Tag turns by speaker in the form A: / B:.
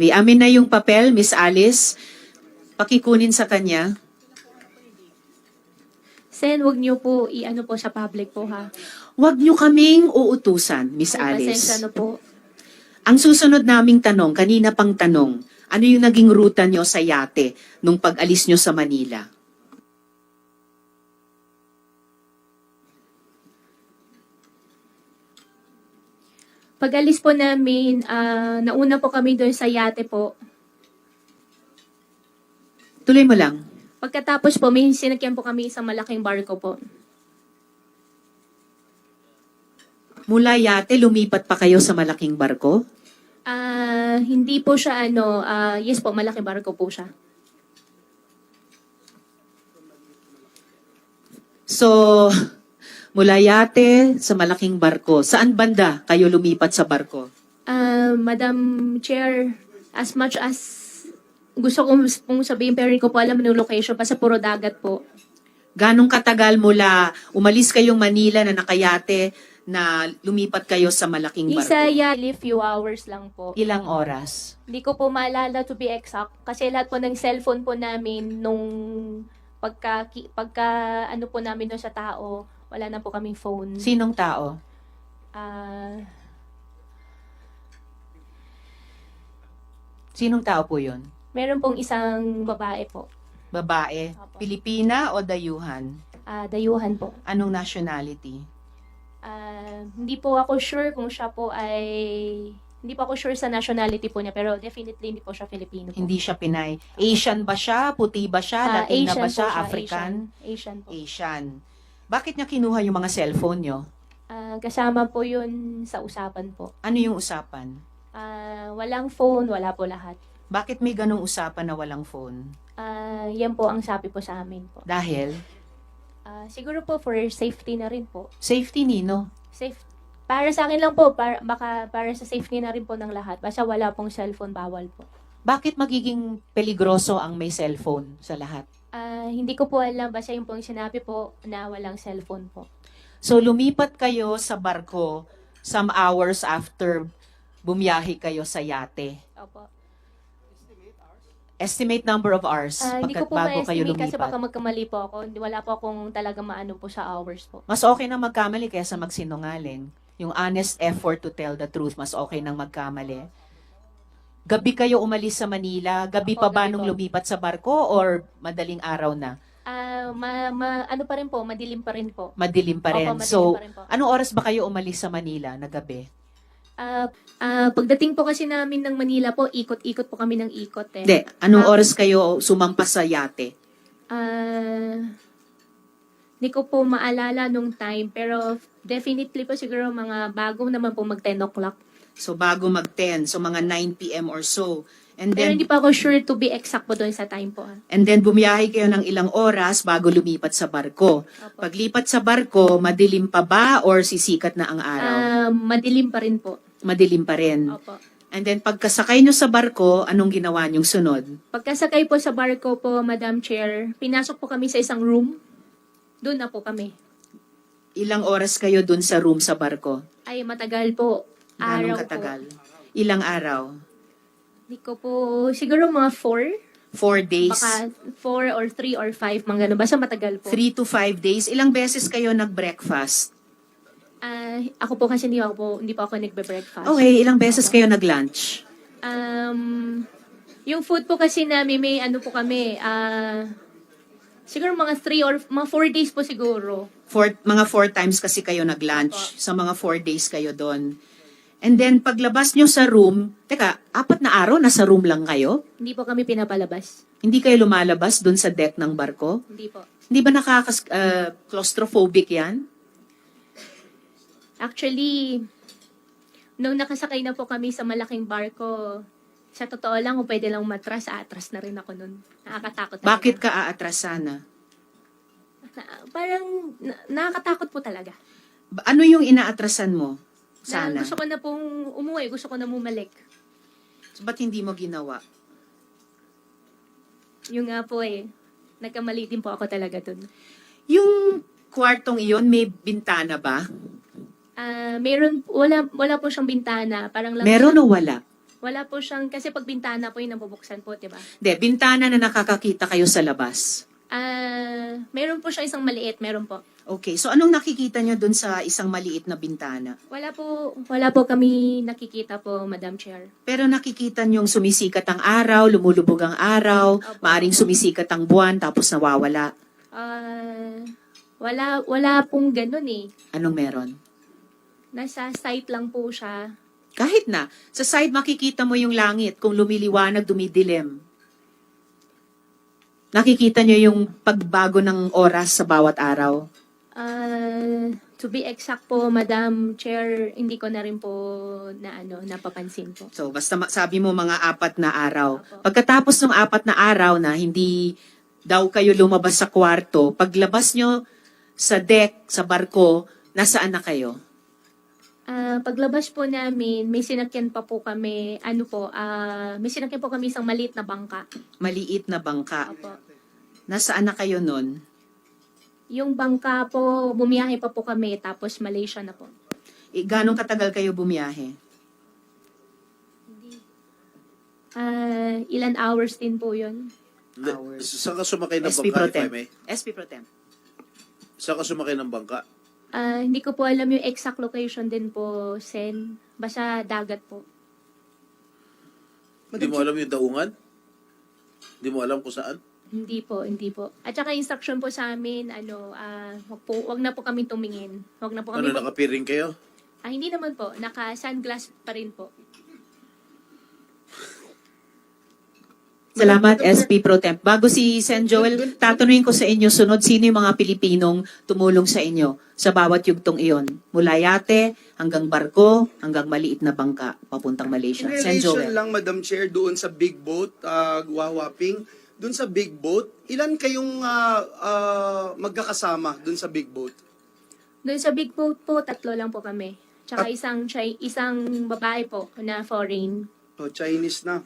A: Amin na yung papel, Miss Alice. Pakikunin sa kanya.
B: Sen, wag niyo po i-ano po sa public po ha.
A: Huwag niyo kaming uutusan, Miss
B: Ay,
A: Alice.
B: pasensya na po.
A: Ang susunod naming tanong, kanina pang tanong, ano yung naging ruta niyo sa yate nung pag-alis niyo sa Manila?
B: Pag-alis po namin, nauna po kami doon sa yate po.
A: Tuloy mo lang.
B: Pagkatapos po, may sinakyan po kami isang malaking barko po.
A: Mula yate, lumipat pa kayo sa malaking barko?
B: Hindi po siya yes po, malaking barko po siya.
A: So, mula yate sa malaking barko. Saan banda kayo lumipat sa barko?
B: Madam Chair, as much as gusto ko pong sabihin, pero hindi ko po alam yung location, basta puro dagat po.
A: Ganong katagal mula umalis kayong Manila na nakayate na lumipat kayo sa malaking barko?
B: Isaya, few hours lang po.
A: Ilang oras?
B: Hindi ko po maalala to be exact kasi lahat po ng cellphone po namin nung pagka ano po namin doon sa tao, wala na po kaming phone.
A: Sinong tao? Sinong tao po yun?
B: Meron pong isang babae po.
A: Babae?
B: Opo.
A: Pilipina o dayuhan?
B: Dayuhan po.
A: Anong nationality?
B: Hindi po ako sure kung siya po ay... Hindi po ako sure sa nationality po niya, pero definitely hindi po siya Filipino po.
A: Hindi siya Pinay. Asian ba siya? Puti ba siya? Latina
B: Asian
A: ba
B: po
A: siya?
B: siya,
A: African?
B: Asian po.
A: Asian. Bakit niya kinuha yung mga cellphone niyo?
B: Kasama po yun sa usapan po.
A: Ano yung usapan?
B: Walang phone, wala po lahat.
A: Bakit may ganong usapan na walang phone?
B: Yan po ang sabi po sa amin po.
A: Dahil?
B: Siguro po for safety na rin po.
A: Safety nino?
B: Para sa akin lang po, para sa safety na rin po ng lahat. Basta wala pong cellphone, bawal po.
A: Bakit magiging peligroso ang may cellphone sa lahat?
B: Hindi ko po alam, basta yung pong sinabi po na walang cellphone po.
A: So lumipat kayo sa barko some hours after bumiyahe kayo sa yate.
B: Opo.
A: Estimate number of hours
B: Hindi ko po
A: bago kayo
B: ma-estimate kasi baka
A: lumipat.
B: magkamali po ako. Wala po akong talaga maano po sa hours po.
A: Mas okay na magkamali kaysa magsinungaling. Yung honest effort to tell the truth, mas okay nang magkamali. Gabi kayo umalis sa Manila? Gabi
B: Opo,
A: pa ba
B: gabi
A: nung
B: po.
A: lumipat sa barko or madaling araw na?
B: Ano pa rin po, madilim pa rin po.
A: Madilim pa rin.
B: Opo, madilim
A: So,
B: pa rin po.
A: anong oras ba kayo umalis sa Manila na gabi?
B: Pagdating po kasi namin ng Manila po, ikot-ikot po kami ng ikot eh.
A: Hindi. Anong oras kayo sumampas sa yate?
B: Hindi ko po maalala nung time, pero definitely po siguro mga bago naman po mag 10 o'clock.
A: So, bago mag-10. So, mga 9 p.m. or so. And
B: Pero
A: then,
B: hindi pa ako sure to be exact po doon sa time po.
A: and then bumiyahe kayo ng ilang oras bago lumipat sa barko.
B: Opo.
A: Paglipat sa barko, madilim pa ba or sisikat na ang araw?
B: Madilim pa rin po.
A: Madilim pa rin.
B: Opo.
A: And then, pagkasakay nyo sa barko, anong ginawa nyong sunod?
B: Pagkasakay po sa barko po, Madam Chair, pinasok po kami sa isang room. Doon na po kami.
A: Ilang oras kayo dun sa room sa barko?
B: Ay, matagal po.
A: Ganong
B: Araw
A: katagal?
B: po.
A: Ilang araw?
B: Hindi ko po, siguro mga 4.
A: 4 days?
B: Baka 4 or 3 or 5, mga ganun. Basta matagal po.
A: 3 to 5 days? Ilang beses kayo nag-breakfast?
B: Ako po kasi hindi pa ako nagbe-breakfast.
A: Okay, ilang beses kayo nag-lunch?
B: Yung food po kasi namin, may ano po kami, siguro mga 3 or mga 4 days po siguro.
A: Mga 4 times kasi kayo nag-lunch. Sa mga 4 days kayo doon. And then, paglabas nyo sa room, teka, 4 na araw, nasa room lang kayo?
B: Hindi po kami pinapalabas.
A: Hindi kayo lumalabas doon sa deck ng barko?
B: Hindi po.
A: Hindi ba claustrophobic yan?
B: Actually, nung nakasakay na po kami sa malaking barko, sa totoo lang, kung pwede lang atras na rin ako nun. Nakakatakot. talaga.
A: Bakit ka aatrasan na?
B: Parang nakakatakot po talaga.
A: Ano yung inaatrasan mo? Sana.
B: Gusto ko na pong umuwi, gusto ko na bumalik.
A: So, ba't hindi mo ginawa?
B: Yung nga po nagkamali din po ako talaga dun.
A: Yung kwartong iyon, may bintana ba?
B: Wala po siyang bintana. Parang lang
A: Meron o wala?
B: Wala po siyang, kasi pag bintana po yung nabubuksan po, di ba?
A: Hindi, bintana na nakakakita kayo sa labas.
B: Meron po siya isang maliit, meron po.
A: Okay, so anong nakikita nyo dun sa isang maliit na bintana?
B: Wala po kami nakikita po, Madam Chair.
A: Pero nakikita nyong sumisikat ang araw, lumulubog ang araw,
B: Opo.
A: maaring sumisikat ang buwan, tapos nawawala.
B: Wala pong ganun eh.
A: Anong meron?
B: Nasa site lang po siya.
A: Kahit na, sa side makikita mo yung langit, kung lumiliwanag, dumidilim. Nakikita nyo yung pagbago ng oras sa bawat araw.
B: To be exact po, Madam Chair, hindi ko na rin po napapansin po.
A: So, basta sabi mo mga 4 na araw.
B: Opo.
A: Pagkatapos ng 4 na araw na hindi daw kayo lumabas sa kwarto, paglabas nyo sa deck, sa barko, nasaan na kayo?
B: Paglabas po namin, may sinakyan pa po kami, may sinakyan po kami isang maliit na bangka.
A: Maliit na bangka.
B: Opo.
A: Nasaan na kayo nun?
B: Yung bangka po, bumiyahe pa po kami, tapos Malaysia na po.
A: Ganong katagal kayo bumiyahe?
B: Ilan hours din po yun.
A: Hours.
C: Saan ka sumakay ng
A: SP
C: bangka,
A: Pro
C: if I
A: Tem.
C: may?
A: SP Pro Tem.
C: Saan ka sumakay ng bangka?
B: Hindi ko po alam yung exact location din po, Sen. Basta dagat po.
C: Hindi mo alam yung daungan? Hindi mo alam kung saan?
B: Hindi po. At saka instruction po sa amin, wag na po kami tumingin. Wag na po kami.
C: Nakapiring kayo?
B: Hindi naman po. Naka-sunglass pa rin po.
A: Salamat, SP Pro Temp. Bago si Sen Joel, tatanungin ko sa inyo, sunod, sino yung mga Pilipinong tumulong sa inyo sa bawat yugtong iyon? Mula yate, hanggang barko, hanggang maliit na bangka, papuntang Malaysia.
D: In
A: Sen
D: relation
A: Joel.
D: lang, Madam Chair, doon sa big boat, Wawaping, doon sa big boat, ilan kayong magkakasama doon sa big boat?
B: Doon sa big boat po, 3 lang po kami. Tsaka isang babae po na foreign.
D: Chinese na.